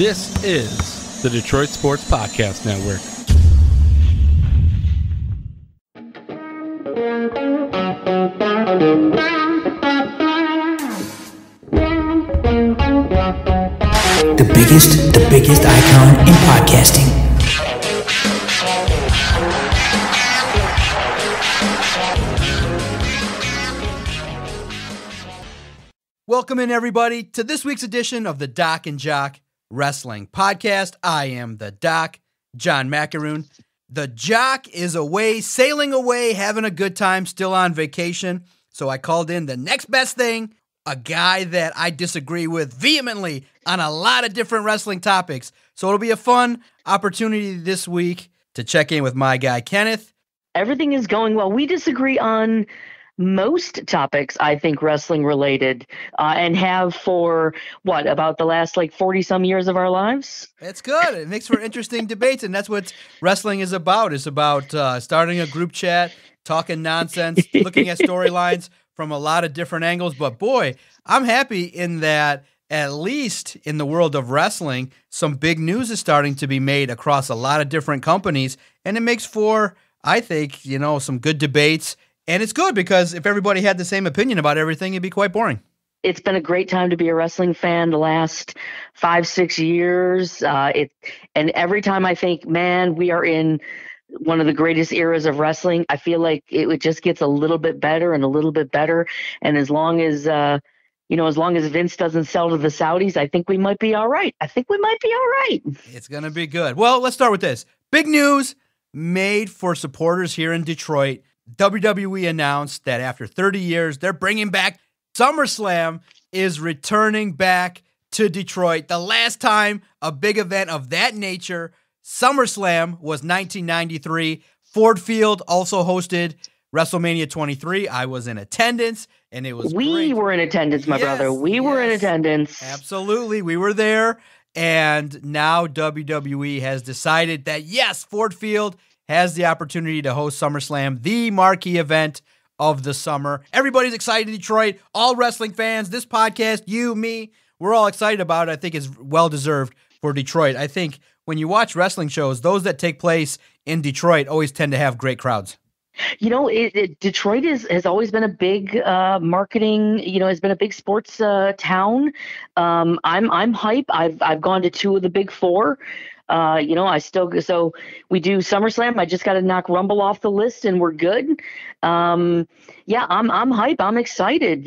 This is the Detroit Sports Podcast Network. The biggest icon in podcasting. Welcome in, everybody, to this week's edition of the DocNJock Wrestling Podcast. I am the Doc, John Macaroon. The Jock is away, sailing away, having a good time, still on vacation. So I called in the next best thing, a guy that I disagree with vehemently on a lot of different wrestling topics. So it'll be a fun opportunity this week to check in with my guy, Kenneth. Everything is going well. We disagree on most topics, I think, wrestling related, and have for about the last 40 some years of our lives. It's good. It makes for interesting debates, and that's what wrestling is about. It's about starting a group chat, talking nonsense, looking at storylines from a lot of different angles. But boy, I'm happy in that at least in the world of wrestling, some big news is starting to be made across a lot of different companies, and it makes for, I think, some good debates. And it's good because if everybody had the same opinion about everything, it'd be quite boring. It's been a great time to be a wrestling fan the last 5-6 years. And every time I think, man, we are in one of the greatest eras of wrestling, I feel like it just gets a little bit better and a little bit better. And as long as Vince doesn't sell to the Saudis, I think we might be all right. It's going to be good. Well, let's start with this. Big news made for supporters here in Detroit. WWE announced that after 30 years, they're bringing back SummerSlam is returning back to Detroit. The last time a big event of that nature, SummerSlam, was 1993. Ford Field also hosted WrestleMania 23. I was in attendance, and it was We great. were in attendance, my brother. We were in attendance. Absolutely. We were there. And now WWE has decided that, yes, Ford Field has the opportunity to host SummerSlam, the marquee event of the summer. Everybody's excited in Detroit. All wrestling fans, this podcast, you, me, we're all excited about it. I think it's well-deserved for Detroit. I think when you watch wrestling shows, those that take place in Detroit always tend to have great crowds. Detroit has always been a big marketing, has been a big sports town. I'm hype. I've gone to 2 of the big 4. So we do SummerSlam. I just got to knock Rumble off the list and we're good. I'm hype. I'm excited.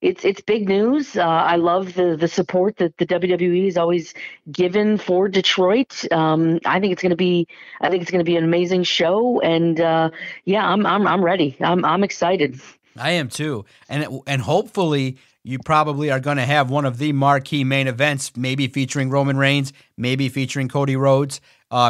It's big news. I love the support that the WWE has always given for Detroit. I think it's going to be an amazing show. And I'm ready. I'm excited. I am too. And hopefully you probably are going to have one of the marquee main events, maybe featuring Roman Reigns, maybe featuring Cody Rhodes,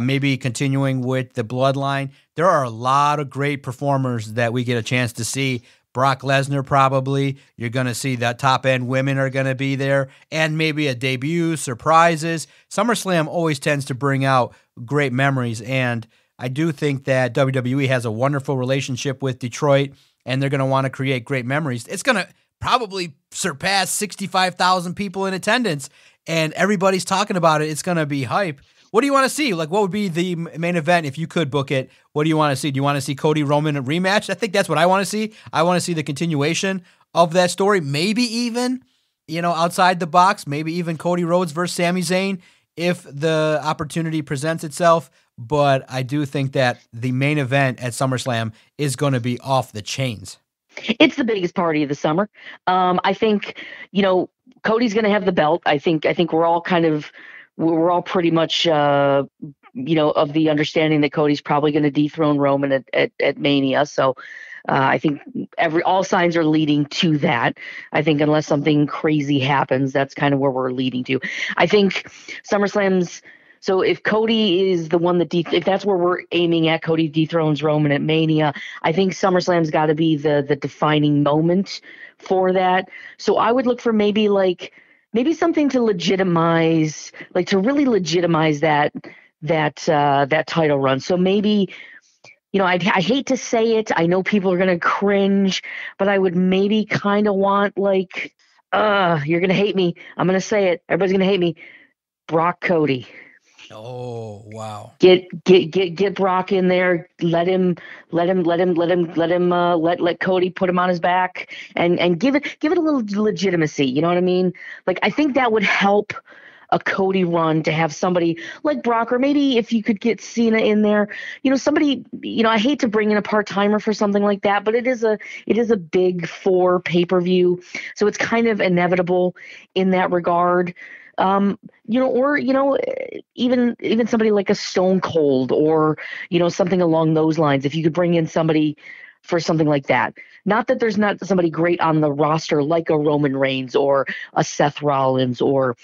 maybe continuing with the Bloodline. There are a lot of great performers that we get a chance to see. Brock Lesnar probably. You're going to see that top-end women are going to be there, and maybe a debut, surprises. SummerSlam always tends to bring out great memories, and I do think that WWE has a wonderful relationship with Detroit, and they're going to want to create great memories. It's going to probably surpass 65,000 people in attendance, and everybody's talking about it. It's going to be hype. What do you want to see? What would be the main event if you could book it? What do you want to see? Do you want to see Cody Roman a rematch? I think that's what I want to see. I want to see the continuation of that story. Maybe even, outside the box, maybe even Cody Rhodes versus Sami Zayn if the opportunity presents itself. But I do think that the main event at SummerSlam is going to be off the chains. It's the biggest party of the summer. I think, Cody's going to have the belt. I think we're all pretty much, of the understanding that Cody's probably going to dethrone Roman at Mania. So I think all signs are leading to that. I think unless something crazy happens, that's kind of where we're leading to. I think SummerSlam's. So if Cody is the one if that's where we're aiming at, Cody dethrones Roman at Mania, I think SummerSlam's got to be the defining moment for that. So I would look for maybe something to legitimize, to really legitimize that title run. So maybe, I hate to say it. I know people are going to cringe, but I would maybe kind of want You're gonna hate me. I'm gonna say it. Everybody's gonna hate me. Brock Cody. Oh, wow. Get Brock in there. Let Cody put him on his back and give it a little legitimacy. You know what I mean? Like, I think that would help a Cody run to have somebody like Brock, or maybe if you could get Cena in there, somebody, I hate to bring in a part-timer for something like that, but it is a big four pay-per-view. So it's kind of inevitable in that regard. Or even somebody like a Stone Cold, or something along those lines. If you could bring in somebody for something like that, not that there's not somebody great on the roster like a Roman Reigns or a Seth Rollins or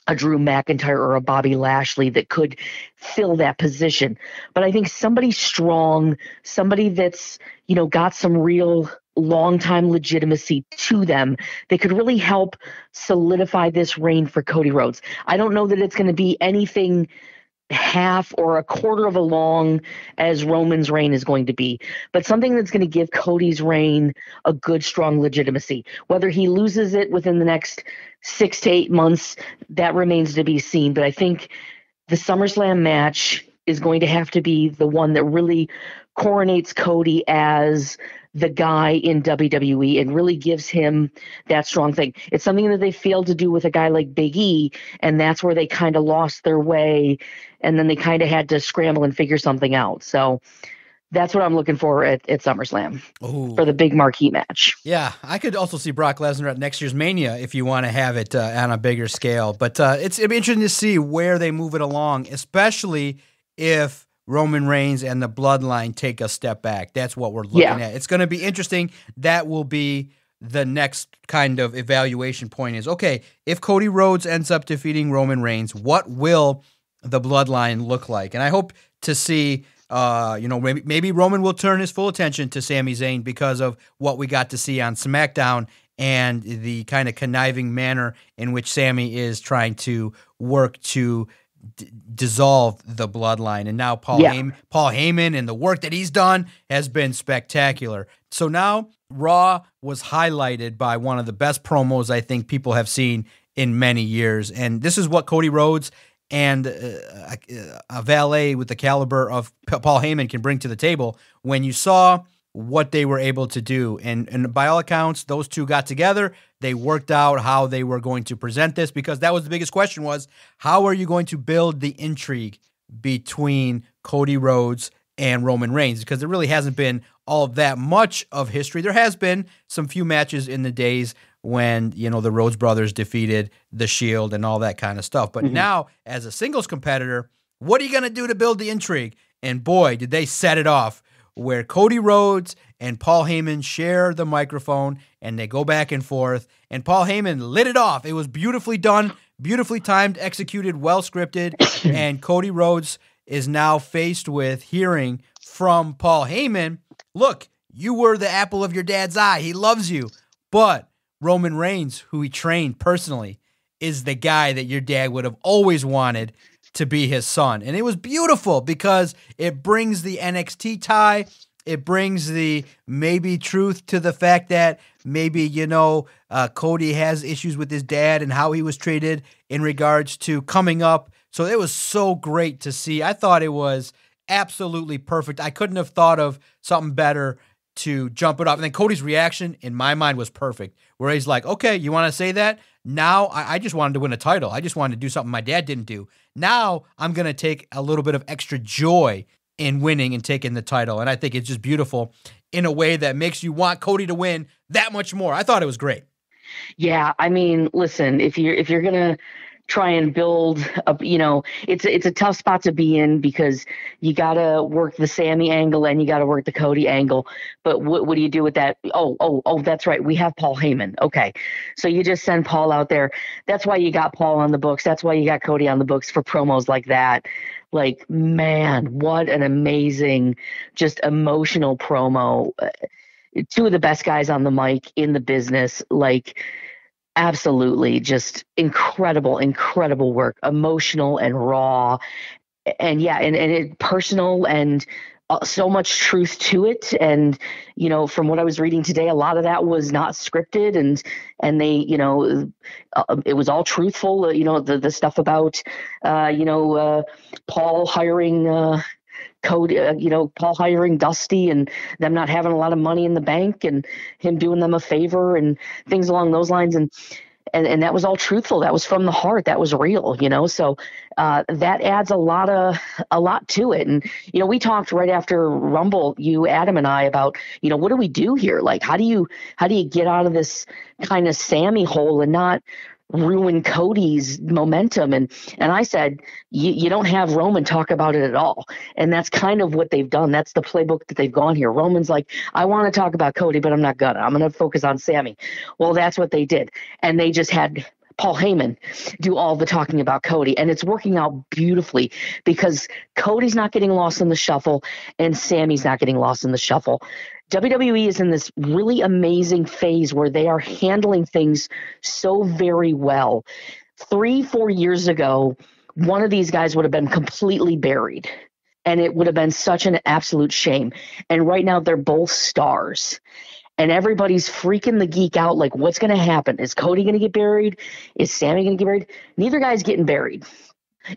a Drew McIntyre or a Bobby Lashley that could fill that position, but I think somebody strong, somebody that's got some real long time legitimacy to them, they could really help solidify this reign for Cody Rhodes. I don't know that it's going to be anything half or a quarter of a long as Roman's reign is going to be, but something that's going to give Cody's reign a good, strong legitimacy. Whether he loses it within the next 6 to 8 months, that remains to be seen. But I think the SummerSlam match is going to have to be the one that really coronates Cody as the guy in WWE and really gives him that strong thing. It's something that they failed to do with a guy like Big E, and that's where they kind of lost their way, and then they kind of had to scramble and figure something out. So that's what I'm looking for at SummerSlam. Ooh. For the big marquee match. Yeah, I could also see Brock Lesnar at next year's Mania if you want to have it on a bigger scale. But it'd be interesting to see where they move it along, especially if Roman Reigns and the Bloodline take a step back. That's what we're looking at. It's going to be interesting. That will be the next kind of evaluation point is, okay, if Cody Rhodes ends up defeating Roman Reigns, what will the Bloodline look like? And I hope to see, maybe Roman will turn his full attention to Sami Zayn because of what we got to see on SmackDown and the kind of conniving manner in which Sami is trying to work to dissolve the Bloodline. And now Paul Heyman and the work that he's done has been spectacular. So now Raw was highlighted by one of the best promos I think people have seen in many years. And this is what Cody Rhodes and a valet with the caliber of Paul Heyman can bring to the table when you saw what they were able to do. And by all accounts, those two got together. They worked out how they were going to present this, because that was the biggest question, was how are you going to build the intrigue between Cody Rhodes and Roman Reigns? Because there really hasn't been all that much of history. There has been some few matches in the days when, the Rhodes brothers defeated the Shield and all that kind of stuff. But now, as a singles competitor, what are you going to do to build the intrigue? And boy, did they set it off, where Cody Rhodes and Paul Heyman share the microphone and they go back and forth, and Paul Heyman lit it off. It was beautifully done, beautifully timed, executed, well scripted, and Cody Rhodes is now faced with hearing from Paul Heyman, look, you were the apple of your dad's eye. He loves you. But Roman Reigns, who he trained personally, is the guy that your dad would have always wanted to be his son. And it was beautiful because it brings the NXT tie. It brings the maybe truth to the fact that maybe, Cody has issues with his dad and how he was treated in regards to coming up. So it was so great to see. I thought it was absolutely perfect. I couldn't have thought of something better to jump it off. And then Cody's reaction, in my mind, was perfect, where he's like, okay, you want to say that? Now I just wanted to win a title. I just wanted to do something my dad didn't do. Now I'm going to take a little bit of extra joy in winning and taking the title. And I think it's just beautiful in a way that makes you want Cody to win that much more. I thought it was great. Yeah, I mean, listen, if you're going to try and build up, it's a tough spot to be in, because you got to work the Sami angle and you got to work the Cody angle. But what do you do with that? Oh, that's right. We have Paul Heyman. Okay. So you just send Paul out there. That's why you got Paul on the books. That's why you got Cody on the books for promos like that. Like, man, what an amazing, just emotional promo. Two of the best guys on the mic in the business. Like, absolutely, just incredible work, emotional and raw, and it personal and so much truth to it. And, from what I was reading today, a lot of that was not scripted, and they, it was all truthful. The stuff about, Paul hiring, Cody, Paul hiring Dusty and them not having a lot of money in the bank and him doing them a favor and things along those lines. And that was all truthful. That was from the heart. That was real, So that adds a lot to it. And, we talked right after Rumble, you, Adam, and I about, what do we do here? Like, how do you get out of this kind of Sami hole and not ruin Cody's momentum? And I said, you don't have Roman talk about it at all. And that's kind of what they've done. That's the playbook that they've gone here. Roman's like, I want to talk about Cody, but I'm not gonna. I'm going to focus on Sami. Well, that's what they did. And they just had Paul Heyman do all the talking about Cody. And it's working out beautifully because Cody's not getting lost in the shuffle and Sami's not getting lost in the shuffle. WWE is in this really amazing phase where they are handling things so very well. 3-4 years ago, one of these guys would have been completely buried, and it would have been such an absolute shame. And right now, they're both stars, and everybody's freaking the geek out like, what's going to happen? Is Cody going to get buried? Is Sami going to get buried? Neither guy's getting buried.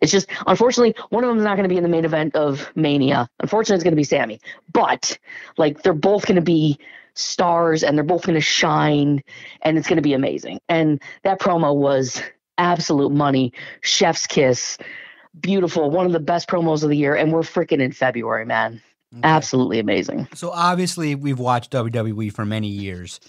It's just, unfortunately, one of them is not going to be in the main event of Mania. Unfortunately, it's going to be Sami. But, they're both going to be stars, and they're both going to shine, and it's going to be amazing. And that promo was absolute money. Chef's kiss. Beautiful. One of the best promos of the year, and we're freaking in February, man. Okay. Absolutely amazing. So, obviously, we've watched WWE for many years.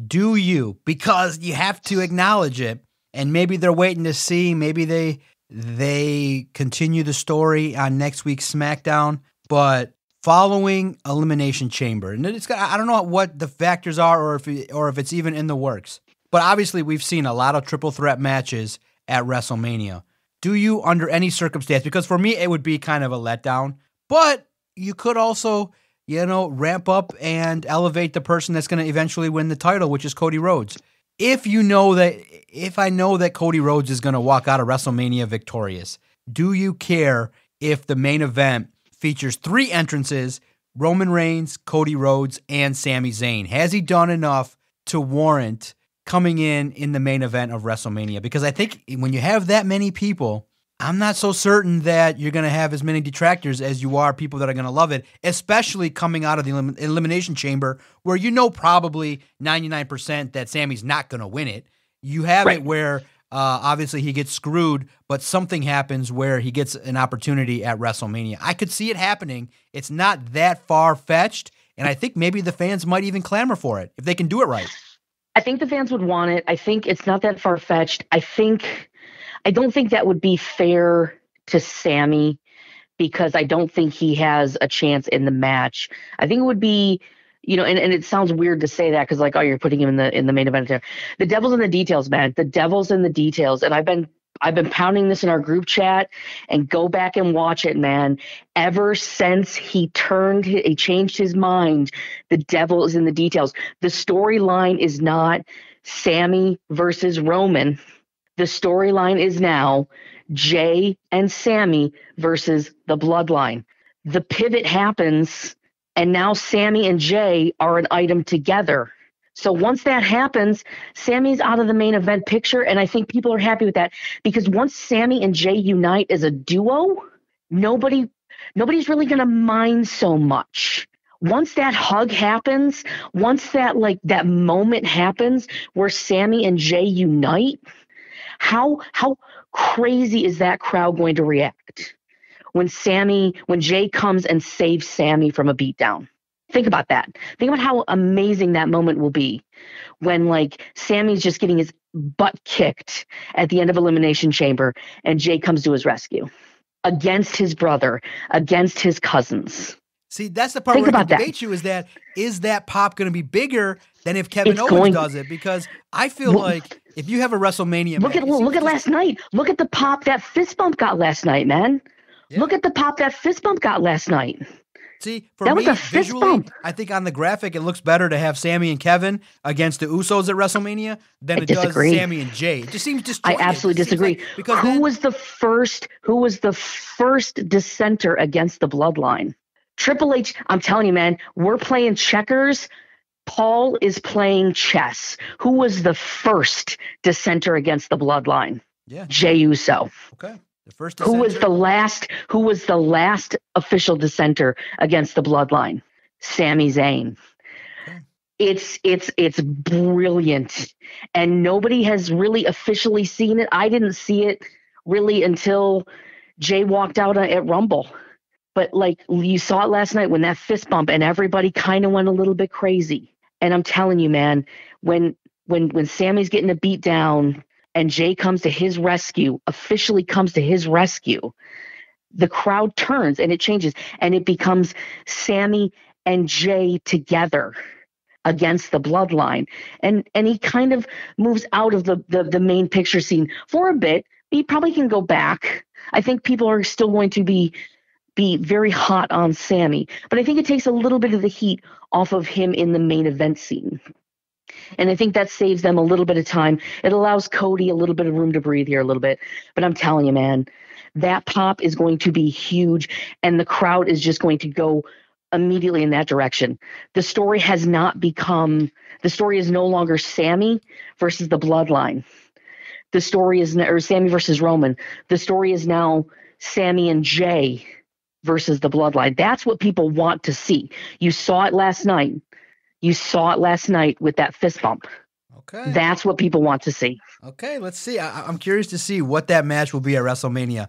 Do you? Because you have to acknowledge it, and maybe they're waiting to see, maybe they continue the story on next week's SmackDown, but following Elimination Chamber, and I don't know what the factors are or if it's even in the works, but obviously we've seen a lot of triple threat matches at WrestleMania. Do you, under any circumstance, because for me it would be kind of a letdown, but you could also, ramp up and elevate the person that's going to eventually win the title, which is Cody Rhodes. If I know that Cody Rhodes is going to walk out of WrestleMania victorious, do you care if the main event features 3 entrances, Roman Reigns, Cody Rhodes, and Sami Zayn? Has he done enough to warrant coming in the main event of WrestleMania? Because I think when you have that many people, I'm not so certain that you're going to have as many detractors as you are people that are going to love it, especially coming out of the Elimination Chamber where probably 99% that Sami's not going to win it. You have it where obviously he gets screwed, but something happens where he gets an opportunity at WrestleMania. I could see it happening. It's not that far-fetched, and I think maybe the fans might even clamor for it if they can do it right. I think the fans would want it. I think it's not that far-fetched. I don't think that would be fair to Sami because I don't think he has a chance in the match. I think it would be, and it sounds weird to say that because you're putting him in the main event there. The devil's in the details, man. The devil's in the details. And I've been pounding this in our group chat, and go back and watch it, man. Ever since he changed his mind, the devil is in the details. The storyline is not Sami versus Roman. The storyline is now Jay and Sami versus the Bloodline. The pivot happens, and now Sami and Jay are an item together. So once that happens, Sami's out of the main event picture, and I think people are happy with that because once Sami and Jay unite as a duo, nobody's really going to mind so much. Once that hug happens, once that moment happens where Sami and Jay unite, how crazy is that crowd going to react when Jay comes and saves Sami from a beatdown? Think about that. Think about how amazing that moment will be when Sami's just getting his butt kicked at the end of Elimination Chamber and Jay comes to his rescue against his brother, against his cousins. See, that's the part where I debate you is that pop going to be bigger than if Kevin Owens does it? Because I feel like if you have a WrestleMania look at last night. Look at the pop that fist bump got last night, man. Yeah. Look at the pop that fist bump got last night. See, for me, visually, I think on the graphic, it looks better to have Sami and Kevin against the Usos at WrestleMania than it does Sami and Jay. It just seems disjointed. I absolutely disagree. Who was the first dissenter against the Bloodline? Triple H, I'm telling you, man, we're playing checkers. Paul is playing chess. Who was the first dissenter against the bloodline? Yeah. Jey Uso. Okay. The first Who was dissenter. Who was the last official dissenter against the bloodline? Sami Zayn. Okay. It's brilliant, and nobody has really officially seen it. I didn't see it really until Jay walked out at Rumble. But like you saw it last night when that fist bump, and everybody kind of went a little bit crazy. And I'm telling you, man, when Sammy's getting a beat down and Jay comes to his rescue, officially comes to his rescue, the crowd turns and it changes, and it becomes Sammy and Jay together against the bloodline. And he kind of moves out of the main picture scene for a bit. He probably can go back. I think people are still going to be very hot on Sammy, but I think it takes a little bit of the heat off of him in the main event scene. And I think that saves them a little bit of time. It allows Cody a little bit of room to breathe here a little bit. But I'm telling you, man, that pop is going to be huge, and the crowd is just going to go immediately in that direction. The story is no longer Sammy versus the bloodline. The story is, or Sammy versus Roman. The story is now Sammy and Jay versus the bloodline. That's what people want to see. You saw it last night. With that fist bump. Okay. That's what people want to see. Okay, let's see. I'm curious to see what that match will be at WrestleMania.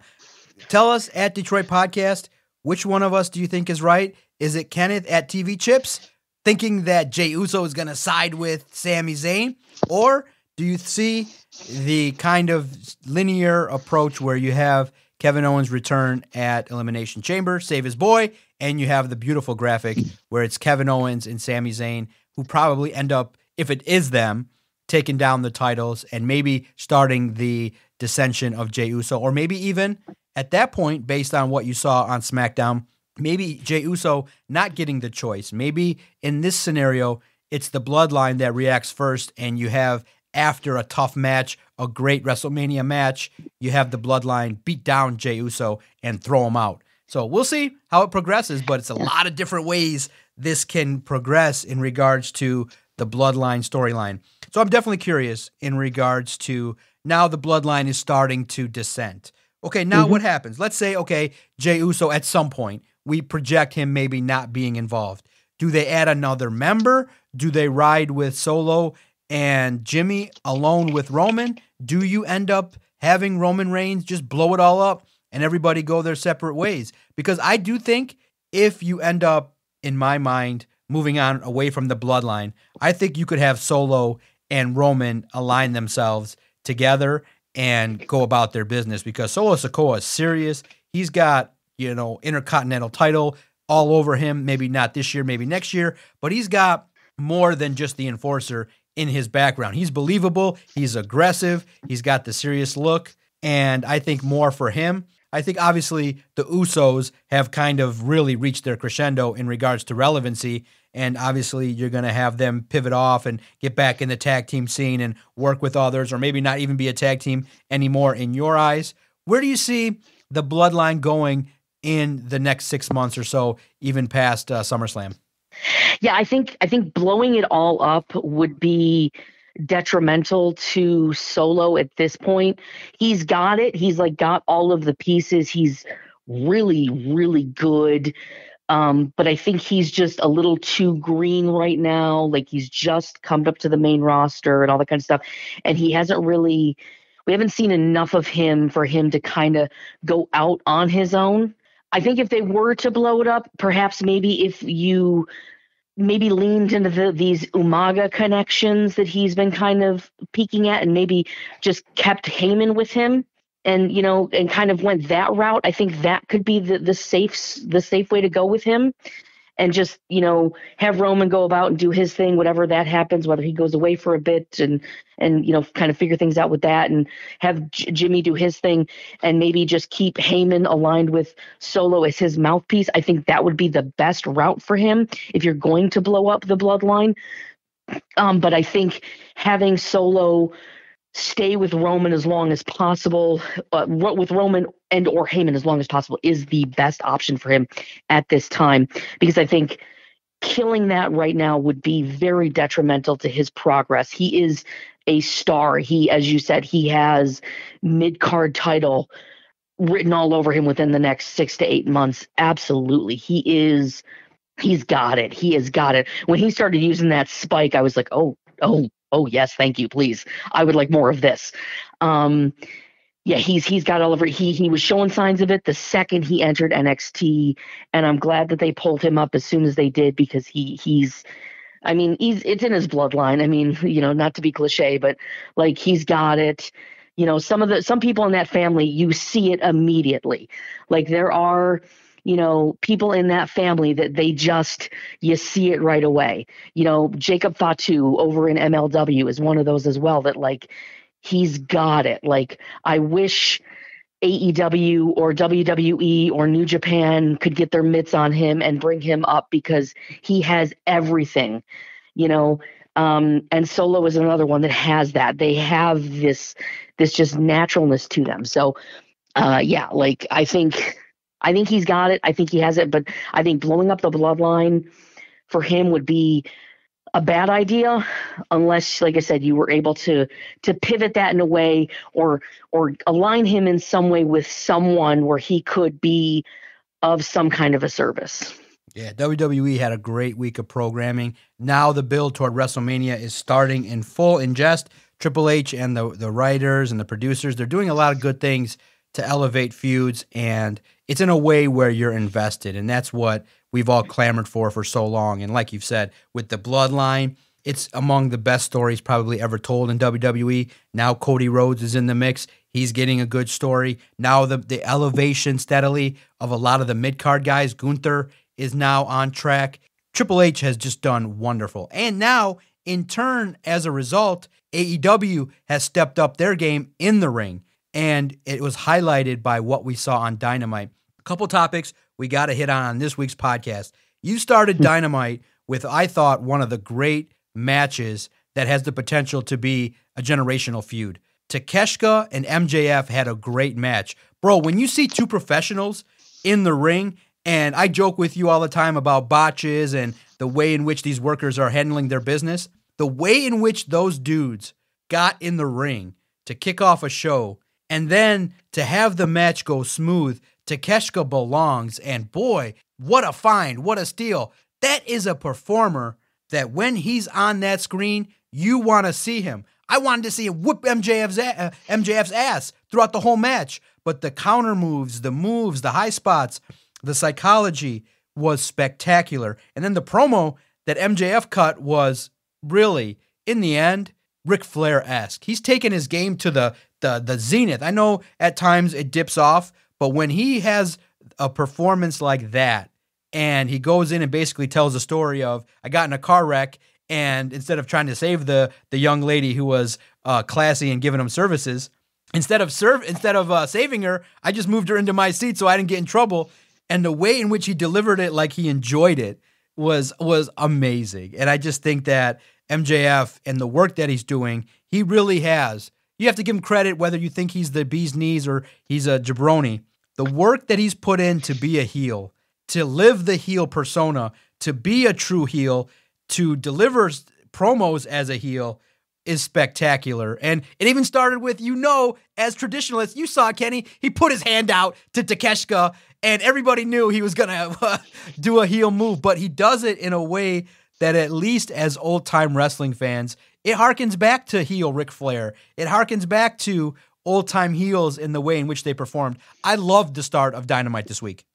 Tell us at Detroit Podcast, which one of us do you think is right? Is it Kenneth at TV Chips thinking that Jey Uso is going to side with Sami Zayn? Or do you see the kind of linear approach where you have Kevin Owens return at Elimination Chamber, save his boy, and you have the beautiful graphic where it's Kevin Owens and Sami Zayn, who probably end up, if it is them, taking down the titles and maybe starting the dissension of Jey Uso, or maybe even at that point, based on what you saw on SmackDown, maybe Jey Uso not getting the choice. Maybe in this scenario, it's the bloodline that reacts first, and you have, after a tough match, a great WrestleMania match, you have the bloodline beat down Jey Uso and throw him out. So we'll see how it progresses, but it's a lot of different ways this can progress in regards to the bloodline storyline. So I'm definitely curious in regards to now the bloodline is starting to descend. Okay, now what happens? Let's say, okay, Jey Uso at some point, we project him maybe not being involved. Do they add another member? Do they ride with Solo and Jimmy alone with Roman? Do you end up having Roman Reigns just blow it all up and everybody go their separate ways? Because I do think if you end up, in my mind, moving on away from the bloodline, I think you could have Solo and Roman align themselves together and go about their business, because Solo Sikoa is serious. He's got, Intercontinental title all over him. Maybe not this year, maybe next year, but he's got more than just the enforcer in his background. He's believable. He's aggressive. He's got the serious look, and I think more for him. I think obviously the Usos have kind of really reached their crescendo in regards to relevancy, and obviously you're going to have them pivot off and get back in the tag team scene and work with others, or maybe not even be a tag team anymore in your eyes. Where do you see the bloodline going in the next 6 months or so, even past SummerSlam? Yeah, I think blowing it all up would be detrimental to Solo at this point. He's got it. He's got all of the pieces. He's really, really good. But I think he's just a little too green right now. He's just come up to the main roster and all that kind of stuff. And we haven't seen enough of him for him to kind of go out on his own. I think if they were to blow it up, perhaps maybe if you leaned into these Umaga connections that he's been kind of peeking at, and maybe just kept Heyman with him and, and kind of went that route. I think that could be the safe way to go with him, and just, have Roman go about and do his thing, whatever that happens, whether he goes away for a bit and kind of figure things out with that, and have Jimmy do his thing, and maybe just keep Heyman aligned with Solo as his mouthpiece. I think that would be the best route for him if you're going to blow up the bloodline. But I think having Solo stay with Roman as long as possible, with Roman and or Heyman as long as possible is the best option for him at this time, because I think killing that right now would be very detrimental to his progress. He is a star. He, as you said, he has mid-card title written all over him within the next 6 to 8 months. Absolutely. He's got it. He has got it. When he started using that spike, I was like, oh, yes, thank you, please. I would like more of this. Yeah, he's got all over. He was showing signs of it the second he entered NXT, and I'm glad that they pulled him up as soon as they did, because it's in his bloodline. I mean, not to be cliche, but like, he's got it. Some people in that family, you see it immediately. Like, there are, people in that family that you see it right away. Jacob Fatu over in MLW is one of those as well, that like, he's got it. Like, I wish AEW or WWE or New Japan could get their mitts on him and bring him up, because he has everything, and Solo is another one that has that. They have this just naturalness to them. So, like, I think he's got it. I think he has it, but I think blowing up the bloodline for him would be a bad idea, unless, like I said, you were able to pivot that in a way, or align him in some way with someone where he could be of some kind of a service. Yeah, WWE had a great week of programming. Now the build toward WrestleMania is starting in full ingest. Triple H and the writers and the producers, they're doing a lot of good things to elevate feuds, and it's in a way where you're invested, and that's what we've all clamored for so long. And like you've said, with the Bloodline, it's among the best stories probably ever told in WWE. Now Cody Rhodes is in the mix. He's getting a good story. Now the elevation steadily of a lot of the mid-card guys. Gunther is now on track. Triple H has just done wonderful. And now, in turn, as a result, AEW has stepped up their game in the ring. And it was highlighted by what we saw on Dynamite. A couple topics we got to hit on this week's podcast. You started Dynamite with, I thought, one of the great matches that has the potential to be a generational feud. Takeshita and MJF had a great match. Bro, when you see two professionals in the ring, and I joke with you all the time about botches and the way in which these workers are handling their business, the way in which those dudes got in the ring to kick off a show and then to have the match go smooth, Takeshita belongs, and boy, what a find, what a steal. That is a performer that when he's on that screen, you want to see him. I wanted to see him whip MJF's ass throughout the whole match, but the counter moves, the high spots, the psychology was spectacular. And then the promo that MJF cut was really, in the end, Ric Flair-esque. He's taken his game to the zenith. I know at times it dips off, but when he has a performance like that, and he goes in and basically tells a story of, I got in a car wreck, and instead of trying to save the young lady who was classy and giving him services, instead of saving her, I just moved her into my seat so I didn't get in trouble. And the way in which he delivered it, like he enjoyed it, was amazing. And I just think that MJF and the work that he's doing, he really has. You have to give him credit whether you think he's the bee's knees or he's a jabroni. The work that he's put in to be a heel, to live the heel persona, to be a true heel, to deliver promos as a heel is spectacular. And it even started with, as traditionalists, you saw Kenny, he put his hand out to Takeshita, and everybody knew he was going to do a heel move, but he does it in a way that, at least as old-time wrestling fans, it harkens back to heel Ric Flair. It harkens back to old-time heels in the way in which they performed. I loved the start of Dynamite this week.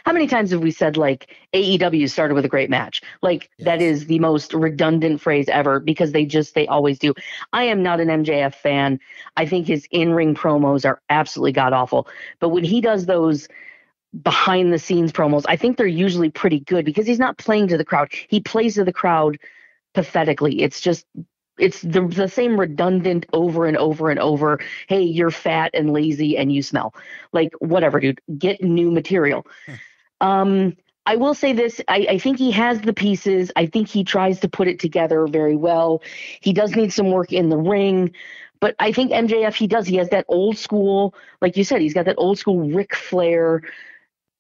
How many times have we said, like, AEW started with a great match? Like, yes. That is the most redundant phrase ever, because they always do. I am not an MJF fan. I think his in-ring promos are absolutely god-awful. But when he does those behind-the-scenes promos, I think they're usually pretty good, because he's not playing to the crowd. He plays to the crowd pathetically. It's the same redundant over and over and over. Hey, you're fat and lazy and you smell. Like, whatever, dude. Get new material. I will say this. I think he has the pieces. I think he tries to put it together very well. He does need some work in the ring, But I think MJF, he has that old school, like you said, he's got that old school Ric Flair,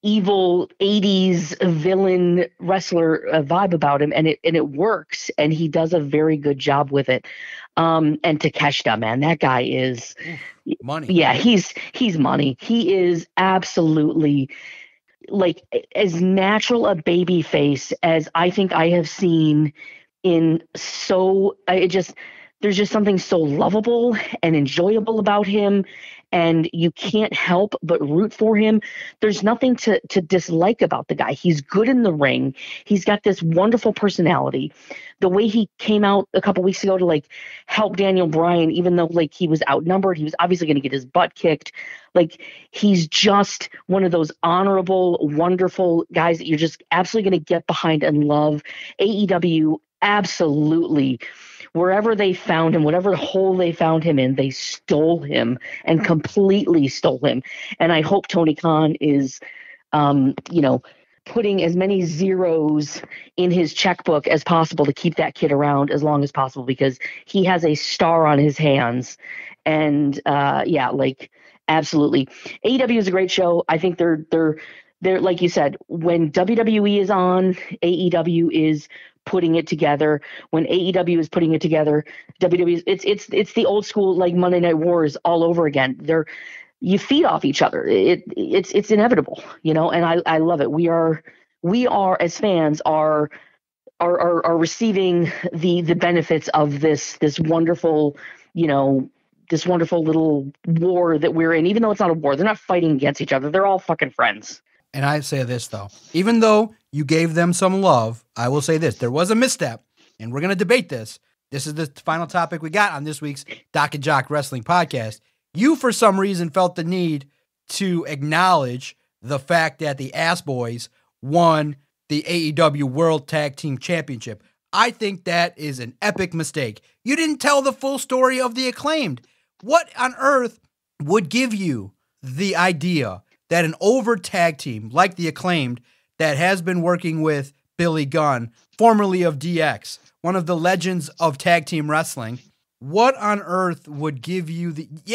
evil 80s villain wrestler vibe about him, and it works, and he does a very good job with it. And Takeshita, man, that guy is money. Yeah, he's money. He is absolutely like as natural a baby face as I think I have seen there's just something so lovable and enjoyable about him, and you can't help but root for him. There's nothing to dislike about the guy. He's good in the ring. He's got this wonderful personality. The way he came out a couple weeks ago to like help Daniel Bryan, even though like he was outnumbered, he was obviously going to get his butt kicked. Like, he's just one of those honorable, wonderful guys that you're just absolutely going to get behind and love. AEW absolutely, wherever they found him, whatever hole they found him in, they stole him and completely stole him. And I hope Tony Khan is, putting as many zeros in his checkbook as possible to keep that kid around as long as possible, because he has a star on his hands. And absolutely. AEW is a great show. I think they're like you said, when WWE is on, AEW is putting it together. When AEW is putting it together, WWE is, it's the old school like Monday Night Wars all over again. You feed off each other. It's inevitable, and I love it. We are as fans are receiving the benefits of this wonderful, this wonderful little war that we're in. Even though it's not a war, they're not fighting against each other. They're all fucking friends. And I say this, though. Even though you gave them some love, I will say this. There was a misstep, and we're going to debate this. This is the final topic we got on this week's Doc and Jock Wrestling Podcast. You, for some reason, felt the need to acknowledge the fact that the Ass Boys won the AEW World Tag Team Championship. I think that is an epic mistake. You didn't tell the full story of the Acclaimed. What on earth would give you the idea that an over tag team like the Acclaimed that has been working with Billy Gunn, formerly of DX, one of the legends of tag team wrestling, what on earth would give you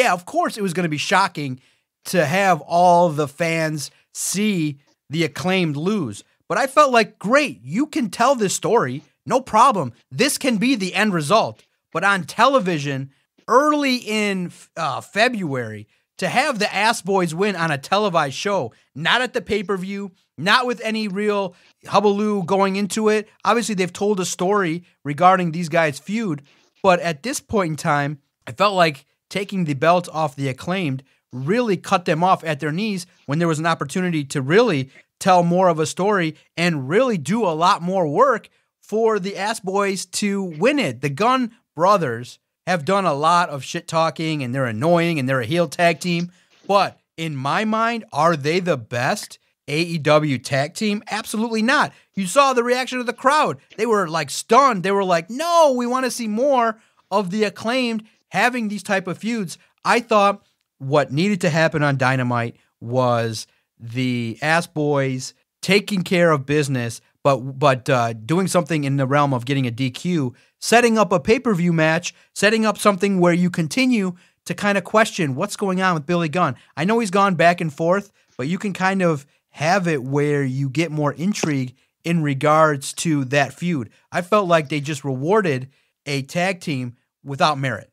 of course it was going to be shocking to have all the fans see the Acclaimed lose. But I felt like, great, you can tell this story, no problem. This can be the end result. But on television, early in February, to have the Ass Boys win on a televised show, not at the pay-per-view, not with any real hullabaloo going into it. Obviously, they've told a story regarding these guys' feud, but at this point in time, I felt like taking the belt off the Acclaimed really cut them off at their knees when there was an opportunity to really tell more of a story and really do a lot more work for the Ass Boys to win it. The Gunn brothers have done a lot of shit talking, and they're annoying, and they're a heel tag team. But in my mind, are they the best AEW tag team? Absolutely not. You saw the reaction of the crowd. They were like stunned. They were like, no, we want to see more of the Acclaimed having these type of feuds. I thought what needed to happen on Dynamite was the Ass Boys taking care of business, but doing something in the realm of getting a DQ, setting up a pay-per-view match, setting up something where you continue to kind of question what's going on with Billy Gunn. I know he's gone back and forth, but you can kind of have it where you get more intrigue in regards to that feud. I felt like they just rewarded a tag team without merit.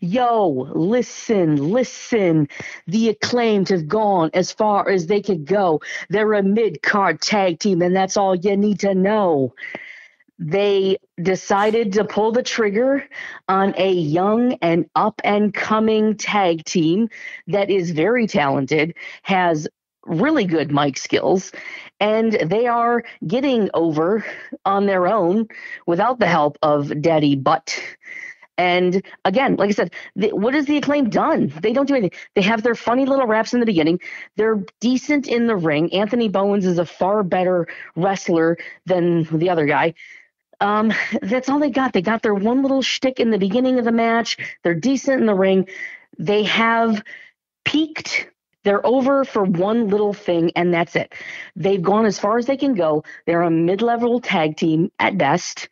Yo, listen. The Acclaimed have gone as far as they could go. They're a mid-card tag team, and that's all you need to know. They decided to pull the trigger on a young and up-and-coming tag team that is very talented, has really good mic skills, and they are getting over on their own without the help of Daddy Butt. And again, like I said, what has the Acclaim done? They don't do anything. They have their funny little raps in the beginning. They're decent in the ring. Anthony Bowens is a far better wrestler than the other guy. That's all they got. They got their one little shtick in the beginning of the match. They're decent in the ring. They have peaked. They're over for one little thing, and that's it. They've gone as far as they can go. They're a mid-level tag team at best.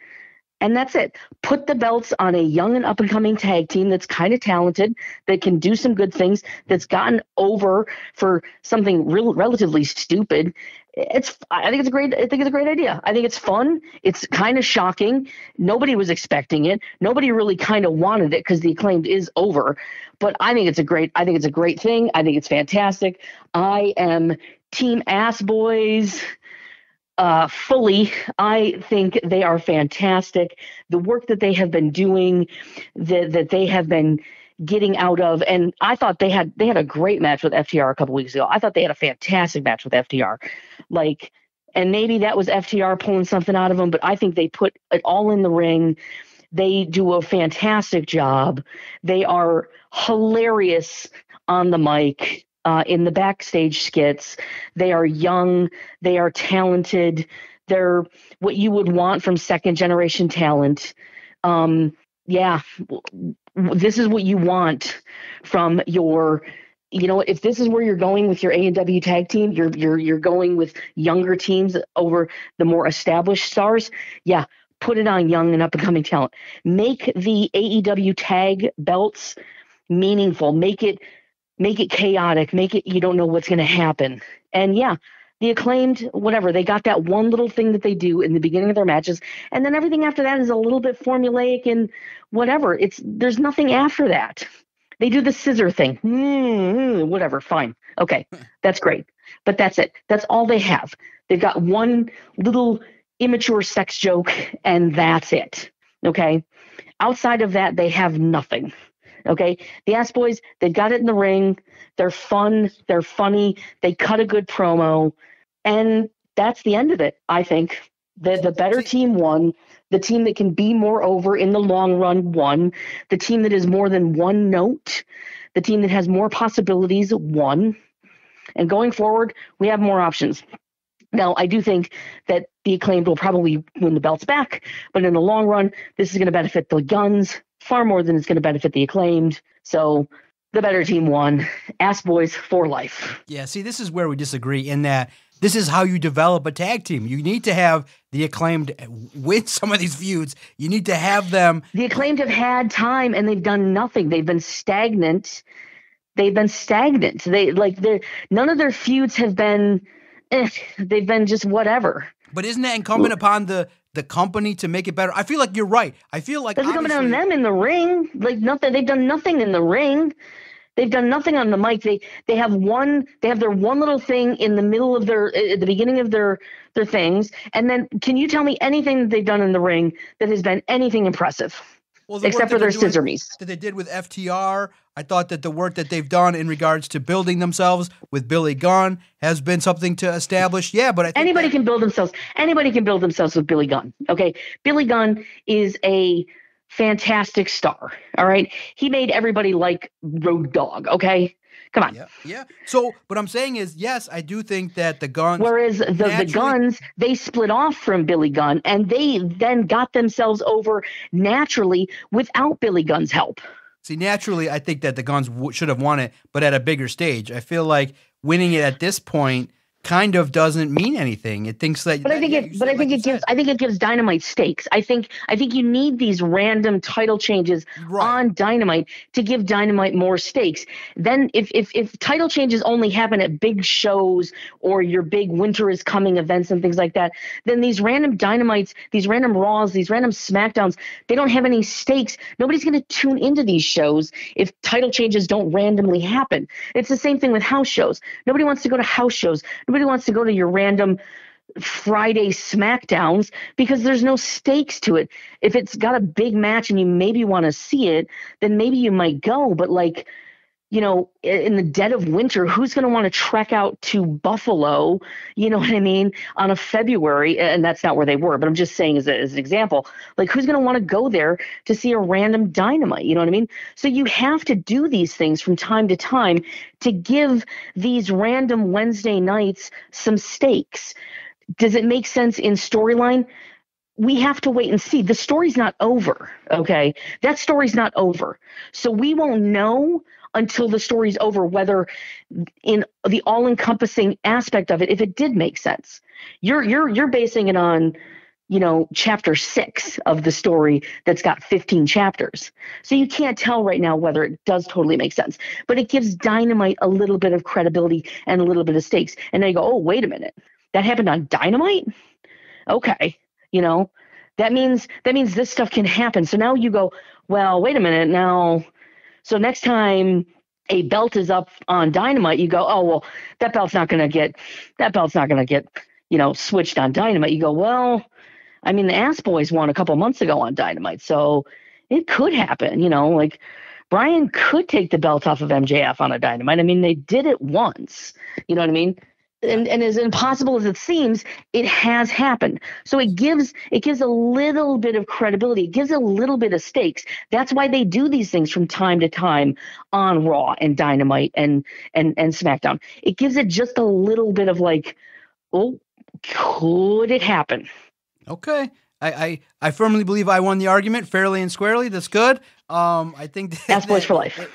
And that's it. Put the belts on a young and up-and-coming tag team that's kind of talented, that can do some good things, that's gotten over for something relatively stupid. I think it's a great idea. I think it's fun. It's kind of shocking. Nobody was expecting it. Nobody really kind of wanted it because the Acclaimed is over. But I think it's a great thing. I think it's fantastic. I am Team Ass Boys. Fully. I think they are fantastic. The work that they have been doing, that they have been getting out of, and I thought they had a great match with FTR a couple weeks ago. I thought they had a fantastic match with FTR. And maybe that was FTR pulling something out of them, but I think they put it all in the ring. They do a fantastic job. They are hilarious on the mic. In the backstage skits. They are young. They are talented. They're what you would want from second generation talent. This is what you want from your, if this is where you're going with your AEW tag team, you're going with younger teams over the more established stars. Yeah. Put it on young and up and coming talent. Make the AEW tag belts meaningful. Make it chaotic, make it, you don't know what's going to happen. And yeah, the Acclaimed, whatever, they got that one little thing that they do in the beginning of their matches. And then everything after that is a little bit formulaic and whatever. There's nothing after that. They do the scissor thing. Whatever, fine. Okay, that's great. But that's it. That's all they have. They've got one little immature sex joke and that's it. Okay. Outside of that, they have nothing. Okay, the Ass Boys, they've got it in the ring. They're fun. They're funny. They cut a good promo. And that's the end of it, I think. The better team won. The team that can be more over in the long run won. The team that is more than one note. The team that has more possibilities won. And going forward, we have more options. Now, I do think that the Acclaimed will probably win the belts back. But in the long run, this is going to benefit the Guns far more than it's going to benefit the Acclaimed. So the better team won. Ass Boys for life. Yeah, see, this is where we disagree in that this is how you develop a tag team. You need to have the Acclaimed win some of these feuds. You need to have them. The Acclaimed have had time and they've done nothing. They've been stagnant. None of their feuds have been, they've been just whatever. But isn't that incumbent upon the company to make it better? I feel like you're right. I feel like it's coming on them in the ring. Nothing. They've done nothing in the ring. They've done nothing on the mic. They have their one little thing in the middle of at the beginning of their things. And then can you tell me anything that they've done in the ring that has been anything impressive? Well, except for their scissor me's that they did with FTR. I thought that the work that they've done in regards to building themselves with Billy Gunn has been something to establish. Yeah, but I think anybody can build themselves. Anybody can build themselves with Billy Gunn. Okay, Billy Gunn is a fantastic star. All right, he made everybody like Road Dogg. Okay, come on. Yeah. So what I'm saying is, yes, I do think that the Guns. Whereas the Guns, they split off from Billy Gunn, and they then got themselves over naturally without Billy Gunn's help. See, naturally, I think that the Guns should have won it, but at a bigger stage. I feel like winning it at this point kind of doesn't mean anything. It thinks that. But I think it gives Dynamite stakes. I think you need these random title changes on Dynamite to give Dynamite more stakes. Then if title changes only happen at big shows or your big winter is coming events and things like that, then these random Dynamites, these random Raws, these random SmackDowns, they don't have any stakes. Nobody's going to tune into these shows if title changes don't randomly happen. It's the same thing with house shows. Nobody wants to go to house shows. Nobody wants to go to your random Friday SmackDowns because there's no stakes to it. If it's got a big match and you maybe want to see it, then maybe you might go. But in the dead of winter, who's going to want to trek out to Buffalo, you know what I mean, on a February, and that's not where they were, but I'm just saying as an example, who's going to want to go there to see a random Dynamite, you know what I mean? So you have to do these things from time to time to give these random Wednesday nights some stakes. Does it make sense in storyline? We have to wait and see. The story's not over, okay? That story's not over. So we won't know until the story's over whether in the all-encompassing aspect of it, if it did make sense. You're basing it on, chapter 6 of the story that's got 15 chapters. So you can't tell right now whether it does totally make sense, but it gives Dynamite a little bit of credibility and a little bit of stakes. And then you go, oh, wait a minute, that happened on Dynamite? Okay. That means this stuff can happen. So now you go, well, wait a minute now. So next time a belt is up on Dynamite, you go, oh, well, that belt's not going to get, switched on Dynamite. You go, well, I mean, the Ass Boys won a couple months ago on Dynamite, so it could happen, like Bryan could take the belt off of MJF on a Dynamite. I mean, they did it once, you know what I mean? And as impossible as it seems, it has happened. So it gives a little bit of credibility. It gives a little bit of stakes. That's why they do these things from time to time on Raw and Dynamite and SmackDown. It gives it just a little bit of like, oh, could it happen? Okay. I firmly believe I won the argument fairly and squarely. That's good. I think that's boys for life.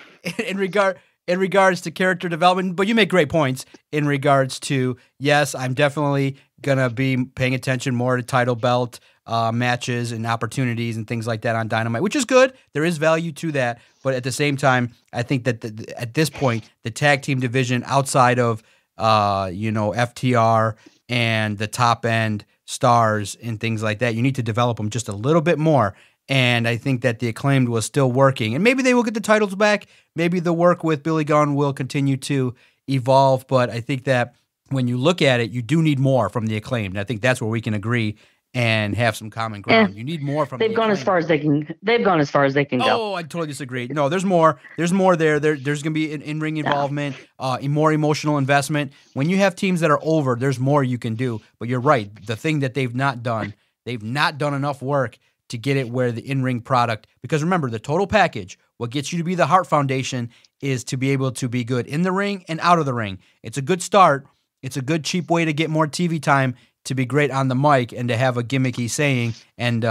In regards to character development, but you make great points in regards to, yes, I'm definitely going to be paying attention more to title belt matches and opportunities and things like that on Dynamite, which is good. There is value to that. But at the same time, I think that at this point, the tag team division outside of, FTR and the top end stars and things like that, you need to develop them just a little bit more. And I think that the Acclaimed was still working. And maybe they will get the titles back. Maybe the work with Billy Gunn will continue to evolve. But I think that when you look at it, you do need more from the Acclaimed. And I think that's where we can agree and have some common ground. You need more from. They've gone as far as they can. They've gone as far as they can go. Oh, I totally disagree. No, there's more. There's more there. There's going to be an in-ring involvement, more emotional investment. When you have teams that are over, there's more you can do. But you're right. The thing that they've not done enough work to get it where the in-ring product. Because remember, the total package, what gets you to be the Hart Foundation, is to be able to be good in the ring and out of the ring. It's a good start. It's a good cheap way to get more TV time, to be great on the mic and to have a gimmicky saying and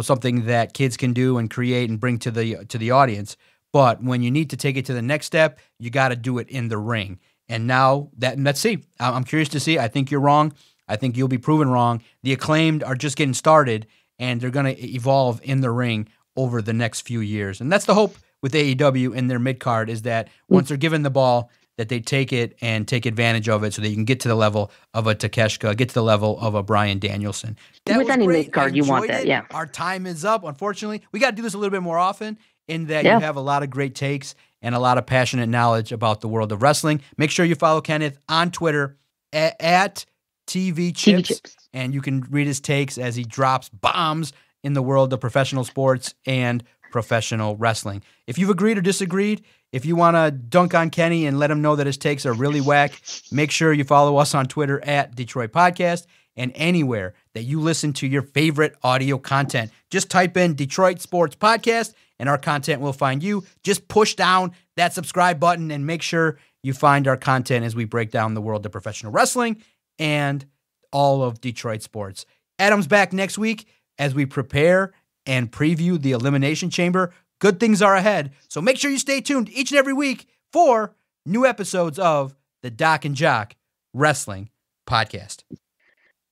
something that kids can do and create and bring to the audience. But when you need to take it to the next step, you got to do it in the ring. And now let's see. I'm curious to see. I think you're wrong. I think you'll be proven wrong. The Acclaimed are just getting started, and they're going to evolve in the ring over the next few years. And that's the hope with AEW in their mid-card, is that once they're given the ball, that they take it and take advantage of it so that you can get to the level of a Takeshita, get to the level of a Bryan Danielson. With any mid-card, you want that, yeah. Our time is up, unfortunately. We got to do this a little bit more often, in that you have a lot of great takes and a lot of passionate knowledge about the world of wrestling. Make sure you follow Kenneth on Twitter at TV Chips, and you can read his takes as he drops bombs in the world of professional sports and professional wrestling. If you've agreed or disagreed, if you want to dunk on Kenny and let him know that his takes are really whack, make sure you follow us on Twitter at Detroit Podcast and anywhere that you listen to your favorite audio content. Just type in Detroit Sports Podcast and our content will find you. Just push down that subscribe button and make sure you find our content as we break down the world of professional wrestling and all of Detroit sports. Adam's back next week as we prepare and preview the Elimination Chamber. Good things are ahead, so make sure you stay tuned each and every week for new episodes of the Doc and Jock Wrestling Podcast.